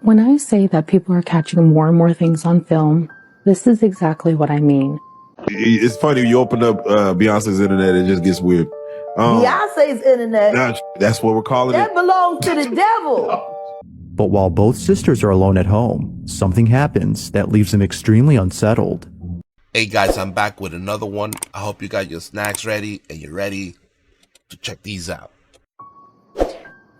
When I say that people are catching more and more things on film, this is exactly what I mean. It's funny, you open up Beyonce's internet, it just gets weird. Beyonce's internet? That's what we're calling that it. That belongs to the devil. But while both sisters are alone at home, something happens that leaves them extremely unsettled. Hey guys, I'm back with another one. I hope you got your snacks ready and you're ready to check these out.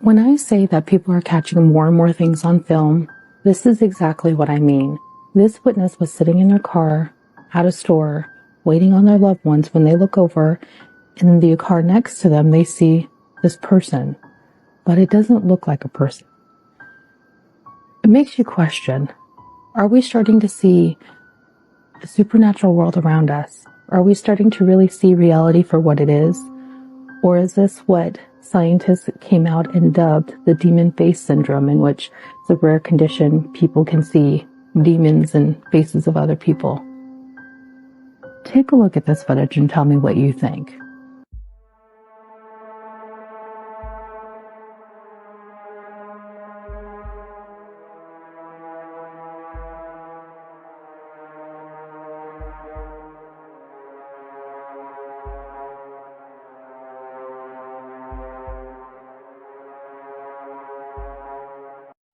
When I say that people are catching more and more things on film, this is exactly what I mean. This witness was sitting in their car at a store, waiting on their loved ones when they look over, and in the car next to them, they see this person, but it doesn't look like a person. It makes you question, are we starting to see the supernatural world around us? Are we starting to really see reality for what it is? Or is this what scientists came out and dubbed the demon face syndrome, in which it's a rare condition people can see demons in faces of other people? Take a look at this footage and tell me what you think.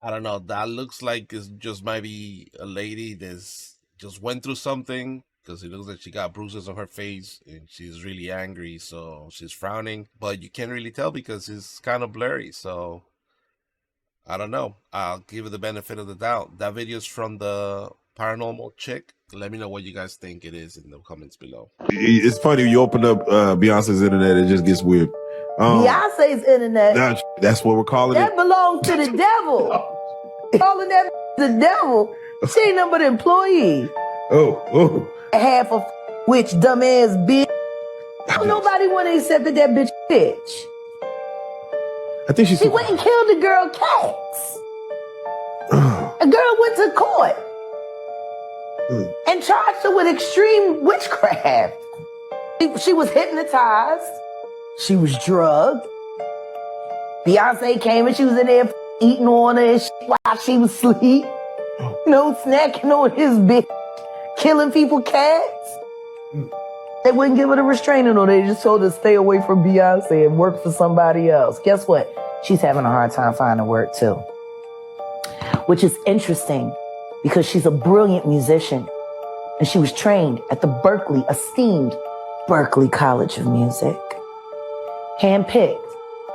I don't know, that looks like it's just might be a lady that's just went through something, because it looks like she got bruises on her face and she's really angry, so she's frowning, but you can't really tell because it's kind of blurry. So I don't know, I'll give it the benefit of the doubt. That video is from the paranormal chick. Let me know what you guys think it is in the comments below. It's funny, you open up Beyonce's internet, it just gets weird. Beyonce's internet? That's what we're calling it. That belongs to the devil. Calling that the devil. She ain't nothing but an employee. Oh. Half a witch, dumbass bitch. Nobody want to accept that bitch bitch. I think she went and killed the girl Cats. A girl went to court and charged her with extreme witchcraft. She was hypnotized. She was drugged. Beyonce came and she was in there eating on her and shit while she was asleep. Snacking on his bitch, killing people cats. They wouldn't give her a restraining order. They just told her to stay away from Beyonce and work for somebody else. Guess what? She's having a hard time finding work too. Which is interesting because she's a brilliant musician and she was trained at the esteemed Berklee College of Music. Handpicked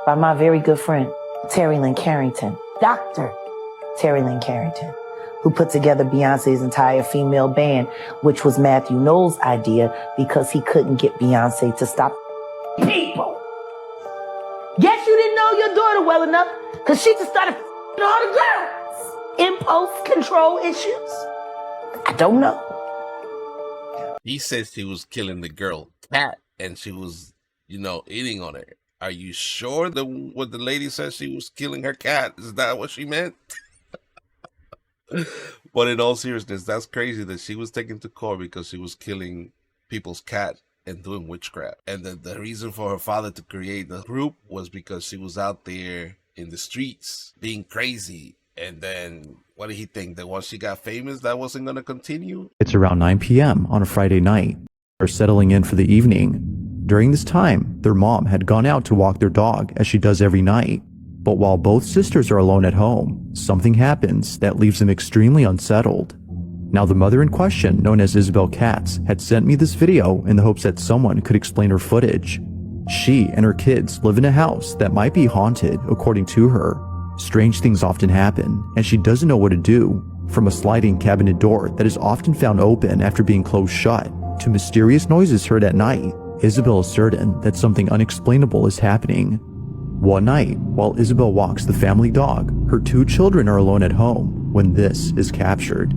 by my very good friend, Terry Lynn Carrington, Dr. Terry Lynn Carrington, who put together Beyonce's entire female band, which was Matthew Knowles' idea because he couldn't get Beyonce to stop people. Guess you didn't know your daughter well enough because she just started all the girls. Impulse control issues? I don't know. He says she was killing the girl cat and she was, eating on her. Are you sure that what the lady said she was killing her cat? Is that what she meant? But in all seriousness, that's crazy that she was taken to court because she was killing people's cat and doing witchcraft. And the reason for her father to create the group was because she was out there in the streets being crazy. And then what did he think? That once she got famous, that wasn't going to continue? It's around 9 p.m. on a Friday night. They're settling in for the evening. During this time, their mom had gone out to walk their dog as she does every night. But while both sisters are alone at home, something happens that leaves them extremely unsettled. Now, the mother in question, known as Isabel Katz, had sent me this video in the hopes that someone could explain her footage. She and her kids live in a house that might be haunted, according to her. Strange things often happen, and she doesn't know what to do. From a sliding cabinet door that is often found open after being closed shut, to mysterious noises heard at night, Isabel is certain that something unexplainable is happening. One night, while Isabel walks the family dog, her 2 children are alone at home when this is captured.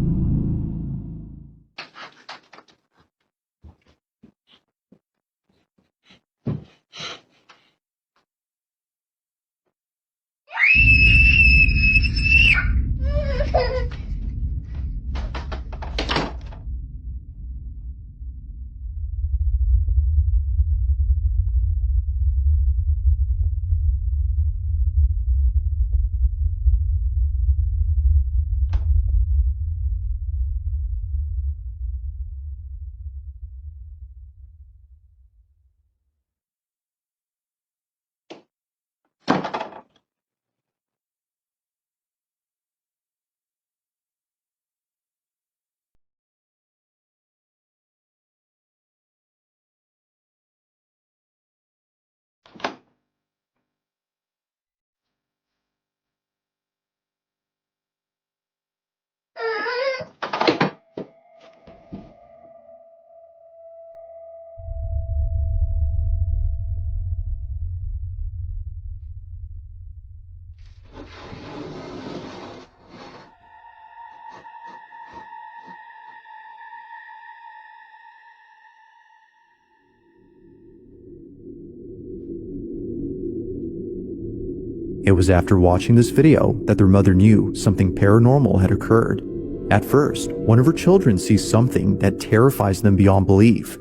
It was after watching this video that their mother knew something paranormal had occurred. At first, one of her children sees something that terrifies them beyond belief.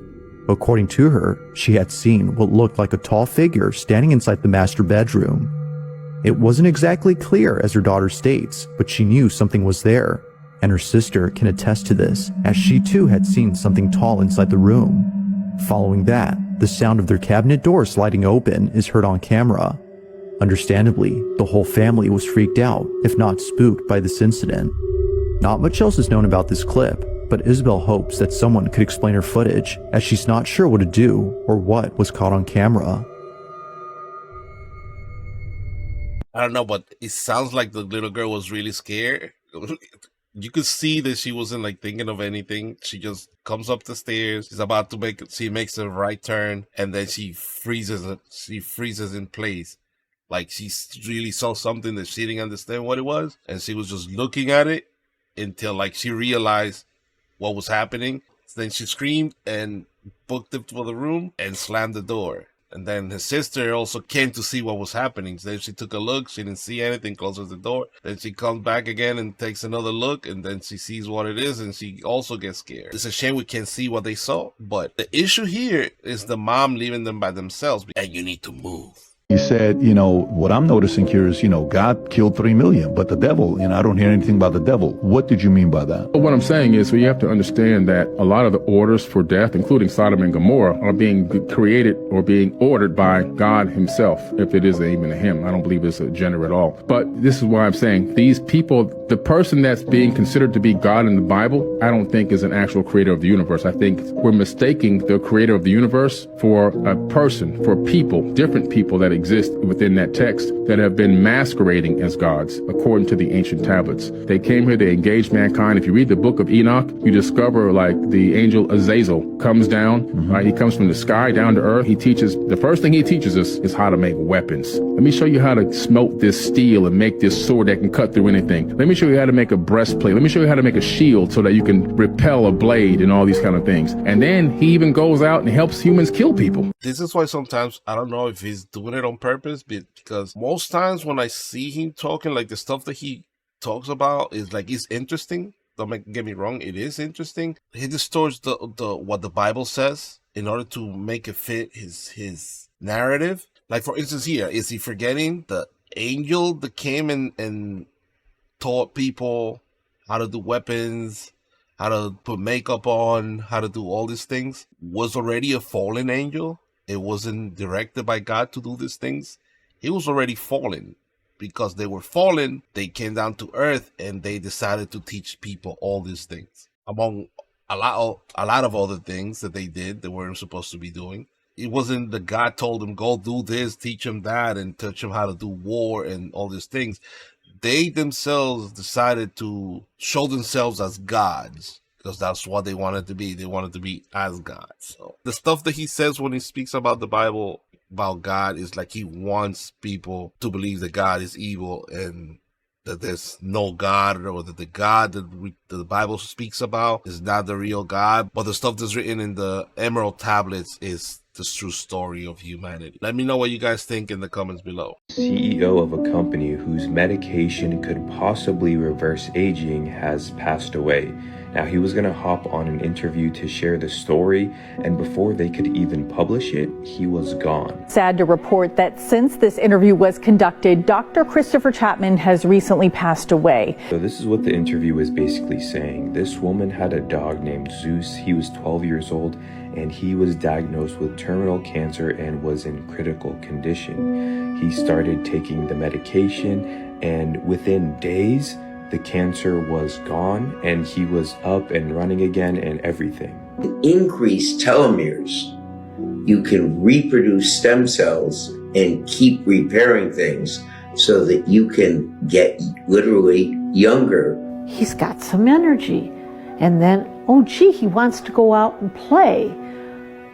According to her, she had seen what looked like a tall figure standing inside the master bedroom. It wasn't exactly clear, as her daughter states, but she knew something was there, and her sister can attest to this, as she too had seen something tall inside the room. Following that, the sound of their cabinet door sliding open is heard on camera. Understandably, the whole family was freaked out, if not spooked, by this incident. Not much else is known about this clip, but Isabel hopes that someone could explain her footage, as she's not sure what to do or what was caught on camera. I don't know, but it sounds like the little girl was really scared. You could see that she wasn't like thinking of anything. She just comes up the stairs. She's about to she makes a right turn, and then she freezes in place. Like she really saw something that she didn't understand what it was, and she was just looking at it until like she realized what was happening. Then she screamed and booked it for the room and slammed the door. And then his sister also came to see what was happening. So then she took a look. She didn't see anything, closes the door. Then she comes back again and takes another look. And then she sees what it is, and she also gets scared. It's a shame we can't see what they saw. But the issue here is the mom leaving them by themselves. And you need to move. He said, what I'm noticing here is, God killed 3 million, but the devil, I don't hear anything about the devil. What did you mean by that? Well, what I'm saying is, you have to understand that a lot of the orders for death, including Sodom and Gomorrah, are being created or being ordered by God himself, if it is even a him. I don't believe it's a gender at all. But this is why I'm saying these people, the person that's being considered to be God in the Bible, I don't think is an actual creator of the universe. I think we're mistaking the creator of the universe for a person, for people, different people that exist within that text that have been masquerading as gods, according to the ancient tablets. They came here, they engaged mankind. If you read the book of Enoch, you discover like the angel Azazel comes down, right? He comes from the sky down to earth. The first thing he teaches us is how to make weapons. Let me show you how to smelt this steel and make this sword that can cut through anything. Let me show you how to make a breastplate. Let me show you how to make a shield so that you can repel a blade and all these kind of things. And then he even goes out and helps humans kill people. This is why sometimes I don't know if he's doing it on purpose, because most times when I see him talking, like the stuff that he talks about is like, it's interesting. Don't get me wrong, it is interesting. He distorts the what the Bible says in order to make it fit his narrative. Like for instance, here is he forgetting the angel that came and taught people how to do weapons, how to put makeup on, how to do all these things, was already a fallen angel. It wasn't directed by God to do these things. He was already fallen. Because they were fallen, they came down to earth and they decided to teach people all these things. Among a lot of other things that they did they weren't supposed to be doing. It wasn't that God told them, go do this, teach them that, and teach them how to do war and all these things. They themselves decided to show themselves as gods. Because that's what they wanted to be. They wanted to be as God. So the stuff that he says when he speaks about the Bible, about God, is like he wants people to believe that God is evil and that there's no God, or that the God that the Bible speaks about is not the real God. But the stuff that's written in the Emerald tablets is the true story of humanity. Let me know what you guys think in the comments below. CEO of a company whose medication could possibly reverse aging has passed away. Now, he was going to hop on an interview to share the story, and before they could even publish it, he was gone. Sad to report that since this interview was conducted, Dr. Christopher Chapman has recently passed away. So this is what the interview is basically saying. This woman had a dog named Zeus. He was 12 years old, and he was diagnosed with terminal cancer and was in critical condition. He started taking the medication, and within days, the cancer was gone and he was up and running again and everything. Increase telomeres. You can reproduce stem cells and keep repairing things so that you can get literally younger. He's got some energy. And then, oh gee, he wants to go out and play.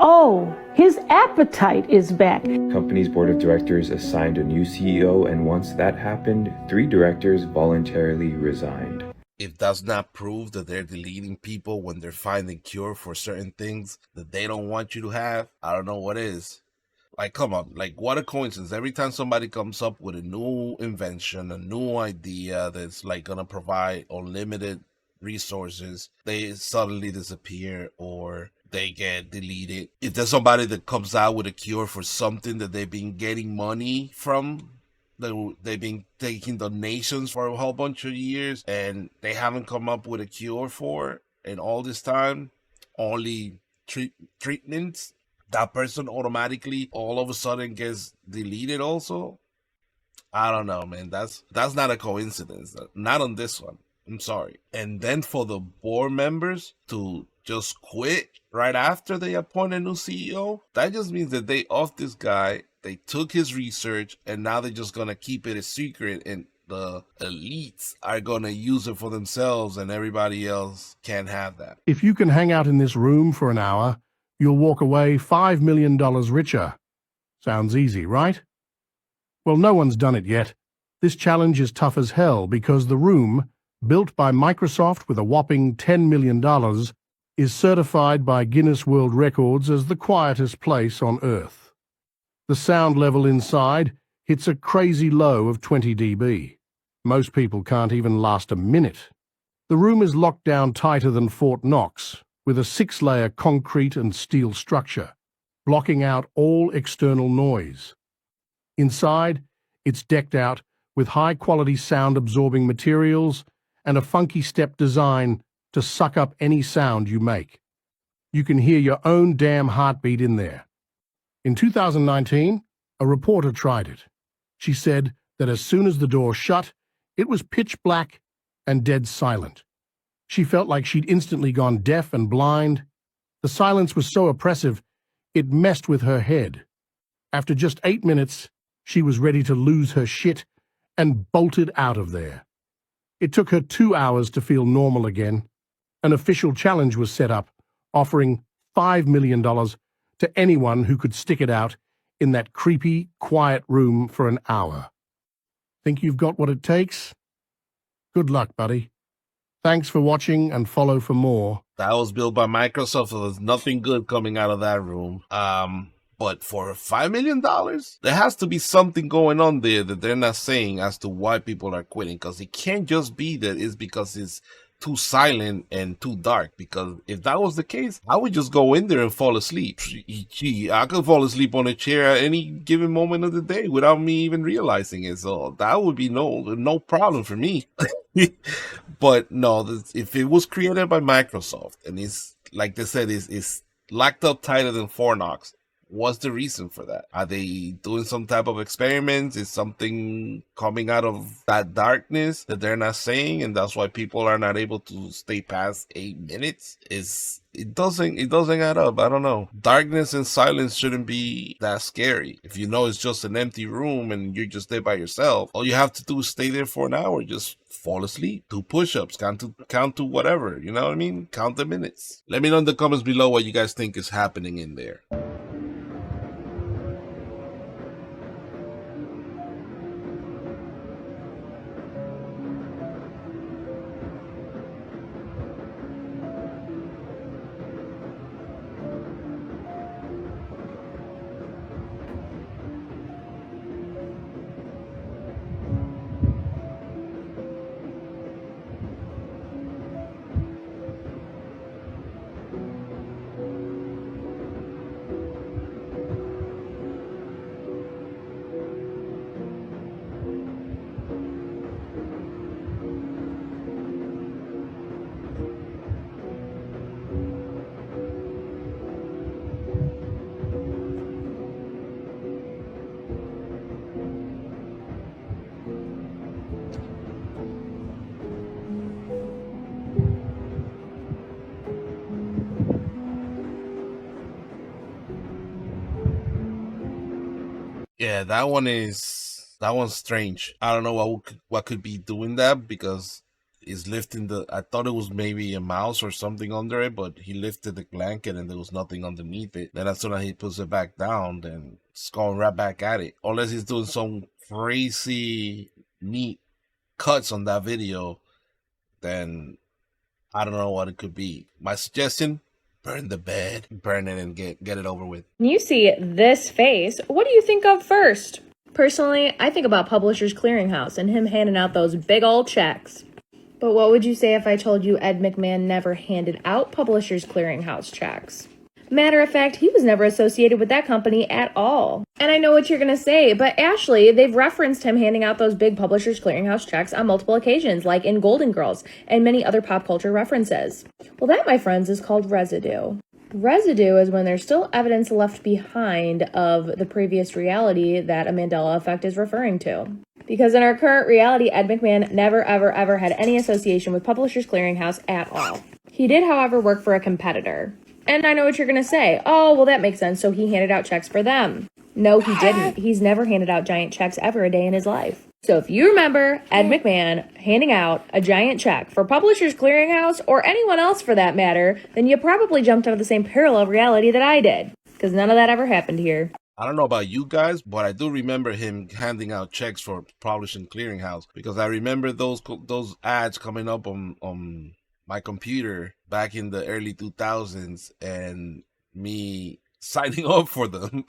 Oh, his appetite is back. Company's board of directors assigned a new CEO, and once that happened, 3 directors voluntarily resigned. If that's not proof that they're deleting people when they're finding cure for certain things that they don't want you to have, I don't know what is. Like, come on, like, what a coincidence. Every time somebody comes up with a new invention, a new idea that's like gonna provide unlimited resources, they suddenly disappear or they get deleted. If there's somebody that comes out with a cure for something that they've been getting money from, they've been taking donations for a whole bunch of years and they haven't come up with a cure for, and all this time, only treatments, that person automatically all of a sudden gets deleted also. I don't know, man. That's not a coincidence. Not on this one. I'm sorry. And then for the board members to just quit right after they appoint a new CEO, that just means that they off this guy, they took his research, and now they're just gonna keep it a secret, and the elites are gonna use it for themselves and everybody else can't have that. If you can hang out in this room for an hour, you'll walk away $5 million richer. Sounds easy, right? Well, no one's done it yet. This challenge is tough as hell because the room, built by Microsoft with a whopping $10 million, is certified by Guinness World Records as the quietest place on Earth. The sound level inside hits a crazy low of 20 dB. Most people can't even last a minute. The room is locked down tighter than Fort Knox, with a 6-layer concrete and steel structure, blocking out all external noise. Inside, it's decked out with high-quality sound-absorbing materials and a funky step design to suck up any sound you make. You can hear your own damn heartbeat in there. In 2019, a reporter tried it. She said that as soon as the door shut, it was pitch black and dead silent. She felt like she'd instantly gone deaf and blind. The silence was so oppressive, it messed with her head. After just 8 minutes, she was ready to lose her shit and bolted out of there. It took her 2 hours to feel normal again. An official challenge was set up, offering $5 million to anyone who could stick it out in that creepy, quiet room for an hour. Think you've got what it takes? Good luck, buddy. Thanks for watching and follow for more. That was built by Microsoft, so there's nothing good coming out of that room. But for $5 million, there has to be something going on there that they're not saying as to why people are quitting. Because it can't just be that it's because it's too silent and too dark, because if that was the case, I would just go in there and fall asleep. Gee, I could fall asleep on a chair at any given moment of the day without me even realizing it. So that would be no problem for me. But no, if it was created by Microsoft and it's, like they said, it's locked up tighter than Fort Knox, what's the reason for that? Are they doing some type of experiments? Is something coming out of that darkness that they're not saying, and that's why people are not able to stay past 8 minutes? It doesn't add up. I don't know. Darkness and silence shouldn't be that scary. If you know it's just an empty room and you're just there by yourself, all you have to do is stay there for an hour. Just fall asleep, do push-ups, count to whatever. You know what I mean? Count the minutes. Let me know in the comments below what you guys think is happening in there. Yeah, that one's strange. I don't know what could be doing that, because he's lifting I thought it was maybe a mouse or something under it, but he lifted the blanket and there was nothing underneath it. Then as soon as he puts it back down, then it's going right back at it. Unless he's doing some crazy neat cuts on that video, then I don't know what it could be. My suggestion, burn the bed, burn it and get it over with. When you see this face, what do you think of first? Personally, I think about Publishers Clearinghouse and him handing out those big old checks. But what would you say if I told you Ed McMahon never handed out Publishers Clearinghouse checks? Matter of fact, he was never associated with that company at all. And I know what you're going to say, but Ashley, they've referenced him handing out those big Publishers Clearinghouse checks on multiple occasions, like in Golden Girls and many other pop culture references. Well, that, my friends, is called residue. Residue is when there's still evidence left behind of the previous reality that a Mandela effect is referring to. Because in our current reality, Ed McMahon never, ever, ever had any association with Publishers Clearinghouse at all. He did, however, work for a competitor. And I know what you're going to say. Oh, well, that makes sense. So he handed out checks for them. No, he didn't. He's never handed out giant checks ever a day in his life. So if you remember Ed McMahon handing out a giant check for Publishers Clearinghouse or anyone else for that matter, then you probably jumped out of the same parallel reality that I did. Because none of that ever happened here. I don't know about you guys, but I do remember him handing out checks for Publishing Clearinghouse, because I remember those ads coming up on my computer back in the early 2000s and me signing up for them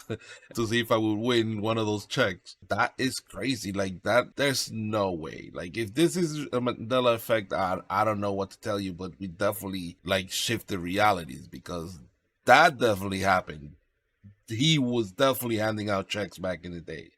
to see if I would win one of those checks. That is crazy. Like that, there's no way. Like if this is a Mandela effect, I don't know what to tell you, but we definitely like shifted realities, because that definitely happened. He was definitely handing out checks back in the day.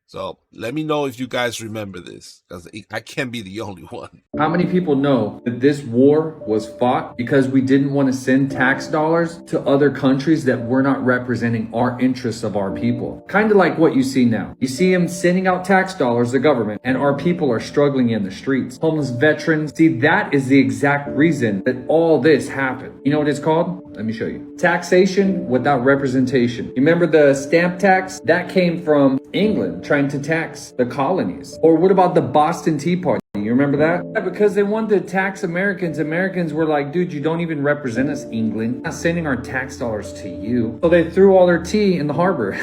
So let me know if you guys remember this, because I can't be the only one. How many people know that this war was fought because we didn't want to send tax dollars to other countries that were not representing our interests of our people? Kind of like what you see now. You see them sending out tax dollars, the government, and our people are struggling in the streets. Homeless veterans. See, that is the exact reason that all this happened. You know what it's called? Let me show you. Taxation without representation. You remember the stamp tax? That came from England trying to tax the colonies. Or what about the Boston Tea Party? You remember that? Yeah, because they wanted to tax Americans. Americans were like, dude, you don't even represent us, England. We're not sending our tax dollars to you. So they threw all their tea in the harbor.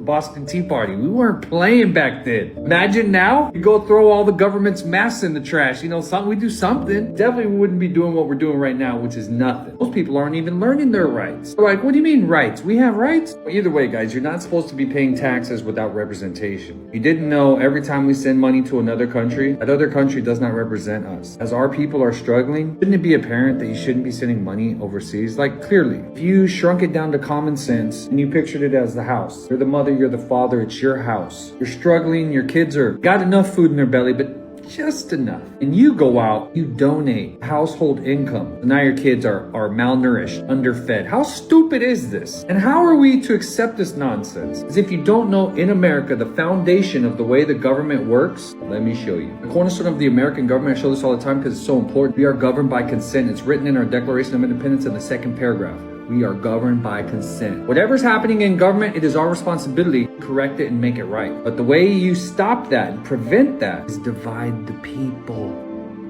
Boston Tea Party. We weren't playing back then. Imagine now, you go throw all the government's masks in the trash. You know, we do something. Definitely we wouldn't be doing what we're doing right now, which is nothing. Most people aren't even learning their rights. They're like, what do you mean rights? We have rights? Well, either way, guys, you're not supposed to be paying taxes without representation. You didn't know every time we send money to another country, that other country does not represent us. As our people are struggling, shouldn't it be apparent that you shouldn't be sending money overseas? Like, clearly, if you shrunk it down to common sense and you pictured it as the house, you're the mother, you're the father, it's your house. You're struggling, your kids are got enough food in their belly, but just enough. And you go out, you donate household income. And now your kids are malnourished, underfed. How stupid is this? And how are we to accept this nonsense? As if you don't know, in America, the foundation of the way the government works, let me show you. The cornerstone of the American government, I show this all the time because it's so important. We are governed by consent. It's written in our Declaration of Independence in the second paragraph. We are governed by consent. Whatever's happening in government, it is our responsibility to correct it and make it right. But the way you stop that and prevent that is divide the people.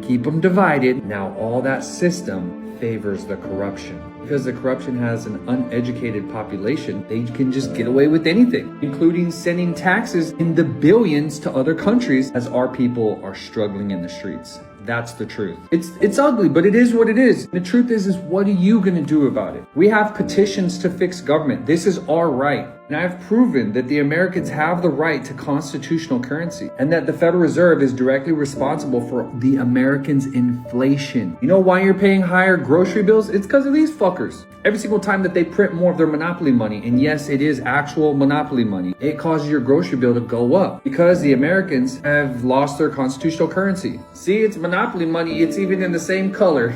Keep them divided. Now all that system favors the corruption. Because the corruption has an uneducated population, they can just get away with anything, including sending taxes in the billions to other countries as our people are struggling in the streets. That's the truth. It's ugly, but it is what it is. The truth is what are you going to do about it? We have petitions to fix government. This is our right. And I have proven that the Americans have the right to constitutional currency and that the Federal Reserve is directly responsible for the Americans' inflation. You know why you're paying higher grocery bills? It's because of these fuckers. Every single time that they print more of their monopoly money, and yes, it is actual monopoly money, it causes your grocery bill to go up because the Americans have lost their constitutional currency. See, it's monopoly money. It's even in the same color.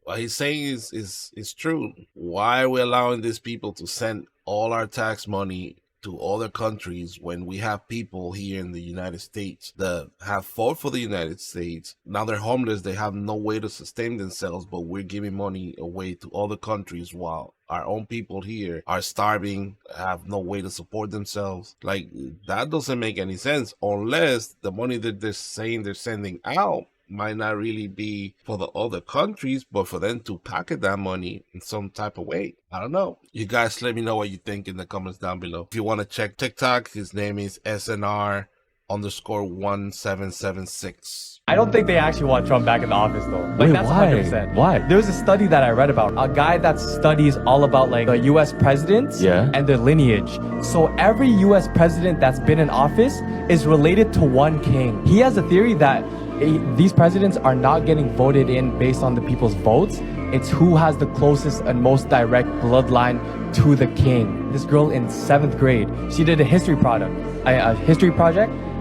What he's saying is true. Why are we allowing these people to send all our tax money to other countries when we have people here in the United States that have fought for the United States? Now they're homeless, they have no way to sustain themselves, but we're giving money away to other countries while our own people here are starving, have no way to support themselves. Like, that doesn't make any sense unless the money that they're saying they're sending out might not really be for the other countries, but for them to pocket that money in some type of way. I don't know. You guys let me know what you think in the comments down below. If you want to check TikTok, his name is SNR _1776. I don't think they actually want Trump back in the office though. Like, Wait, that's why? 100%. Why? There was a study that I read about a guy that studies all about like the US presidents and their lineage. So every US president that's been in office is related to one king. He has a theory that these presidents are not getting voted in based on the people's votes. It's who has the closest and most direct bloodline to the king. This girl in 7th grade, she did a history project.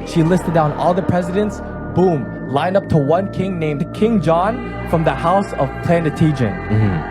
She listed down all the presidents, boom, lined up to one king named King John from the house of Plantagenet.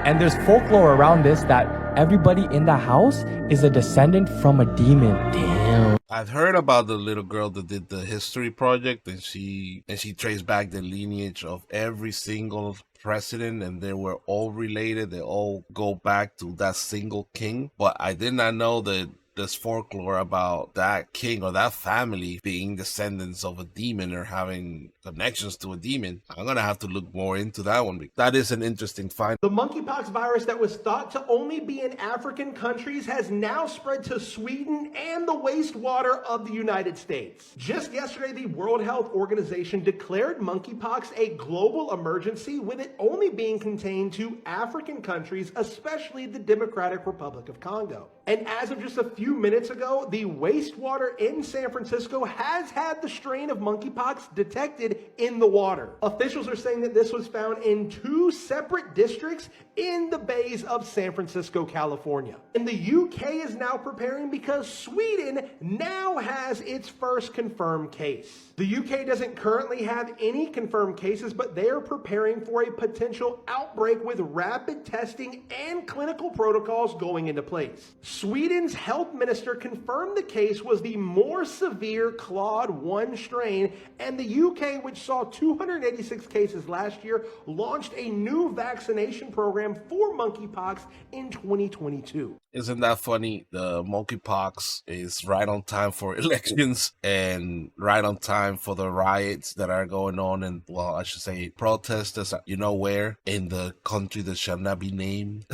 And there's folklore around this that everybody in the house is a descendant from a demon. Damn. I've heard about the little girl that did the history project, and she traced back the lineage of every single president, and they were all related. They all go back to that single king. But I did not know that there's folklore about that king or that family being descendants of a demon or having connections to a demon. I'm gonna have to look more into that one. That is an interesting find. The monkeypox virus that was thought to only be in African countries has now spread to Sweden and the wastewater of the United States. Just yesterday, the World Health Organization declared monkeypox a global emergency, with it only being contained to African countries, especially the Democratic Republic of Congo. And as of just a few minutes ago, the wastewater in San Francisco has had the strain of monkeypox detected in the water. Officials are saying that this was found in 2 separate districts in the bays of San Francisco, California. And the UK is now preparing because Sweden now has its first confirmed case. The UK doesn't currently have any confirmed cases, but they are preparing for a potential outbreak with rapid testing and clinical protocols going into place. Sweden's health minister confirmed the case was the more severe Clade 1 strain, and the UK, which saw 286 cases last year, launched a new vaccination program for monkeypox in 2022. Isn't that funny? The monkeypox is right on time for elections and right on time for the riots that are going on, and, well, I should say protesters, you know where? In the country that shall not be named.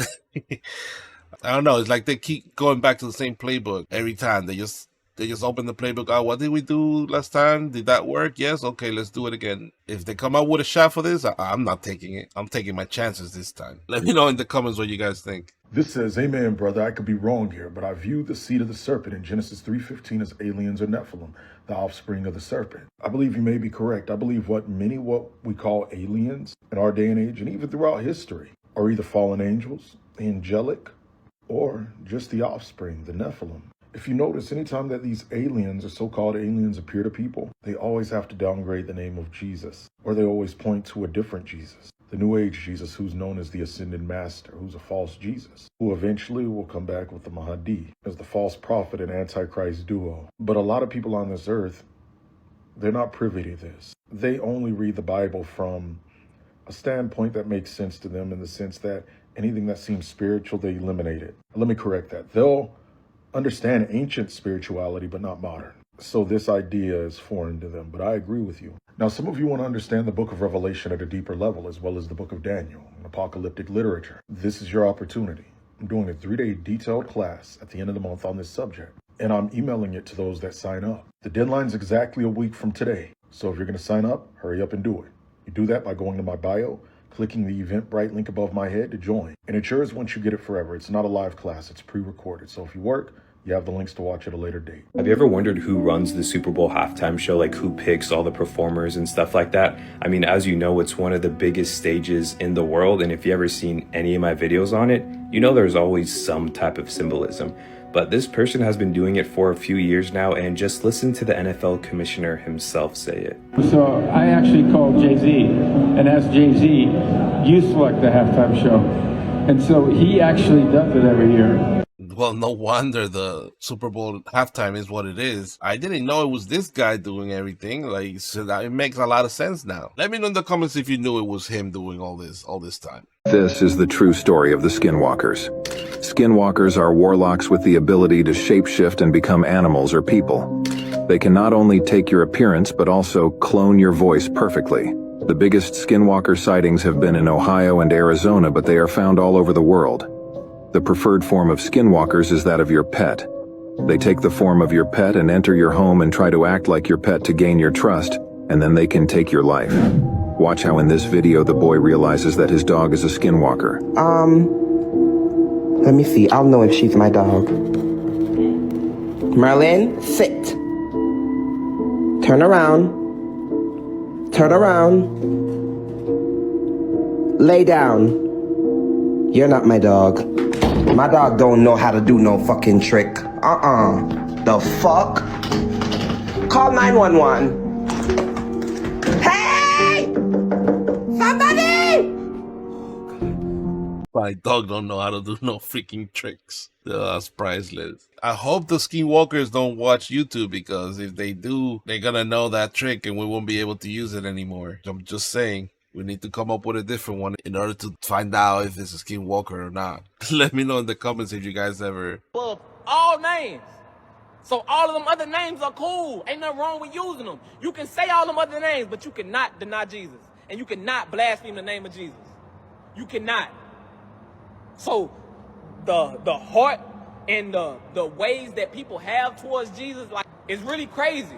I don't know. It's like they keep going back to the same playbook every time. They just open the playbook. Oh, what did we do last time? Did that work? Yes. Okay, let's do it again. If they come out with a shot for this, I'm not taking it. I'm taking my chances this time. Let me know in the comments what you guys think. This says, amen, brother, I could be wrong here, but I view the seed of the serpent in Genesis 3:15 as aliens or Nephilim, the offspring of the serpent. I believe you may be correct. I believe what we call aliens in our day and age, and even throughout history, are either fallen angels, angelic, or just the offspring, the Nephilim. If you notice, anytime that these aliens or so-called aliens appear to people, they always have to downgrade the name of Jesus, or they always point to a different Jesus. The New Age Jesus, who's known as the Ascended Master, who's a false Jesus, who eventually will come back with the Mahdi as the false prophet and Antichrist duo. But a lot of people on this earth, they're not privy to this. They only read the Bible from a standpoint that makes sense to them, in the sense that anything that seems spiritual, they eliminate it. Let me correct that. They'll understand ancient spirituality, but not modern. So this idea is foreign to them, but I agree with you. Now, some of you want to understand the book of Revelation at a deeper level, as well as the book of Daniel and apocalyptic literature. This is your opportunity. I'm doing a 3-day detailed class at the end of the month on this subject, and I'm emailing it to those that sign up. The deadline's exactly a week from today. So if you're going to sign up, hurry up and do it. You do that by going to my bio, clicking the Eventbrite link above my head to join. And it's yours once you get it forever. It's not a live class, it's pre-recorded. So if you work, you have the links to watch at a later date. Have you ever wondered who runs the Super Bowl halftime show, like who picks all the performers and stuff like that? I mean, as you know, it's one of the biggest stages in the world, and if you ever seen any of my videos on it, you know there's always some type of symbolism. But this person has been doing it for a few years now, and just listen to the NFL commissioner himself say it. So I actually called Jay-Z and asked Jay-Z, you select the halftime show. And so he actually does it every year. Well, no wonder the Super Bowl halftime is what it is. I didn't know it was this guy doing everything. Like, so that it makes a lot of sense now. Let me know in the comments if you knew it was him doing all this time. This is the true story of the Skinwalkers. Skinwalkers are warlocks with the ability to shapeshift and become animals or people. They can not only take your appearance, but also clone your voice perfectly. The biggest Skinwalker sightings have been in Ohio and Arizona, but they are found all over the world. The preferred form of Skinwalkers is that of your pet. They take the form of your pet and enter your home and try to act like your pet to gain your trust, and then they can take your life. Watch how in this video the boy realizes that his dog is a skinwalker. Let me see. I'll know if she's my dog. Merlin, sit. Turn around. Turn around. Lay down. You're not my dog. My dog don't know how to do no fucking trick. The fuck? Call 911. Hey! Somebody! My dog don't know how to do no freaking tricks. That's priceless. I hope the skinwalkers don't watch YouTube, because if they do, they're gonna know that trick and we won't be able to use it anymore. I'm just saying, we need to come up with a different one in order to find out if it's a skinwalker or not. Let me know in the comments if you guys ever... Well, all names. So all of them other names are cool. Ain't nothing wrong with using them. You can say all them other names, but you cannot deny Jesus. And you cannot blaspheme the name of Jesus. You cannot. So the heart and the ways that people have towards Jesus, like, is really crazy.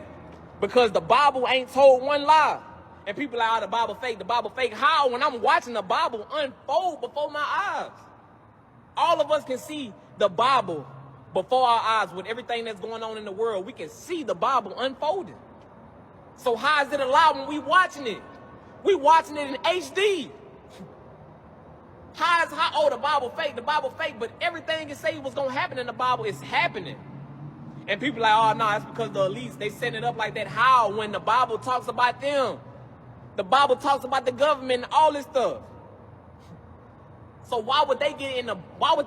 Because the Bible ain't told one lie. And people are like, oh, the Bible fake, the Bible fake. How? When I'm watching the Bible unfold before my eyes. All of us can see the Bible before our eyes with everything that's going on in the world. We can see the Bible unfolding. So how is it allowed when we watching it? We watching it in HD. How the Bible fake, but everything it say was gonna happen in the Bible is happening. And people are like, oh no, it's because the elites, they set it up like that. How? When the Bible talks about them. The Bible talks about the government and all this stuff. So why would they get in the,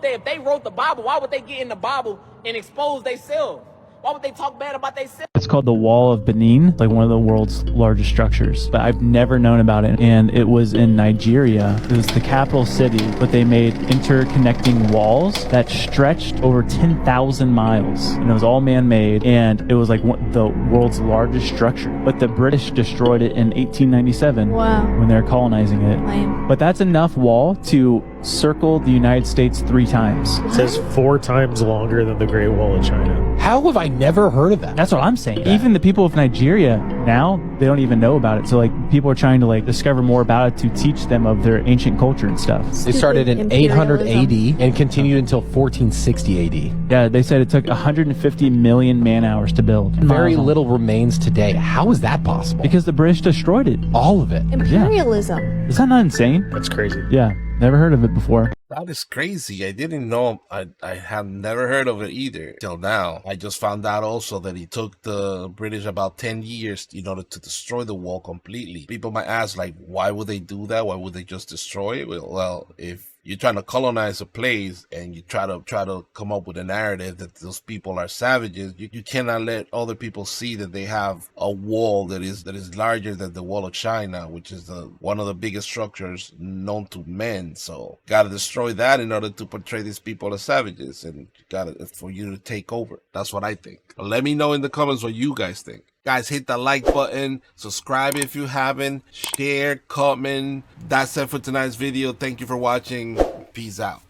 if they wrote the Bible, why would they get in the Bible and expose themselves? Why would they talk bad about themselves? It's called the Wall of Benin, like one of the world's largest structures. But I've never known about it. And it was in Nigeria. It was the capital city, but they made interconnecting walls that stretched over 10,000 miles. And it was all man-made. And it was like the world's largest structure. But the British destroyed it in 1897 when they were colonizing it. Lame. But that's enough wall to circle the United States 3 times. It says 4 times longer than the Great Wall of China. How have I never heard of that? That's what I'm saying. Even the people of Nigeria now, they don't even know about it. So like people are trying to like discover more about it to teach them of their ancient culture and stuff. It started in 800 AD and continued until 1460 AD. Yeah, they said it took 150 million man hours to build. Very little remains today. How is that possible? Because the British destroyed it. All of it. Imperialism. Yeah. Is that not insane? That's crazy. Yeah, never heard of it before. That is crazy. I didn't know. I have never heard of it either till now. I just found out also that it took the British about 10 years in order to destroy the wall completely. People might ask, like, why would they do that? Why would they just destroy it? Well, if you're trying to colonize a place and you try to come up with a narrative that those people are savages, you cannot let other people see that they have a wall that is larger than the Wall of China, which is one of the biggest structures known to men. So gotta destroy that in order to portray these people as savages, and for you to take over. That's what I think. But let me know in the comments what you guys think. Guys, hit the like button, subscribe if you haven't, share, comment. That's it for tonight's video. Thank you for watching. Peace out.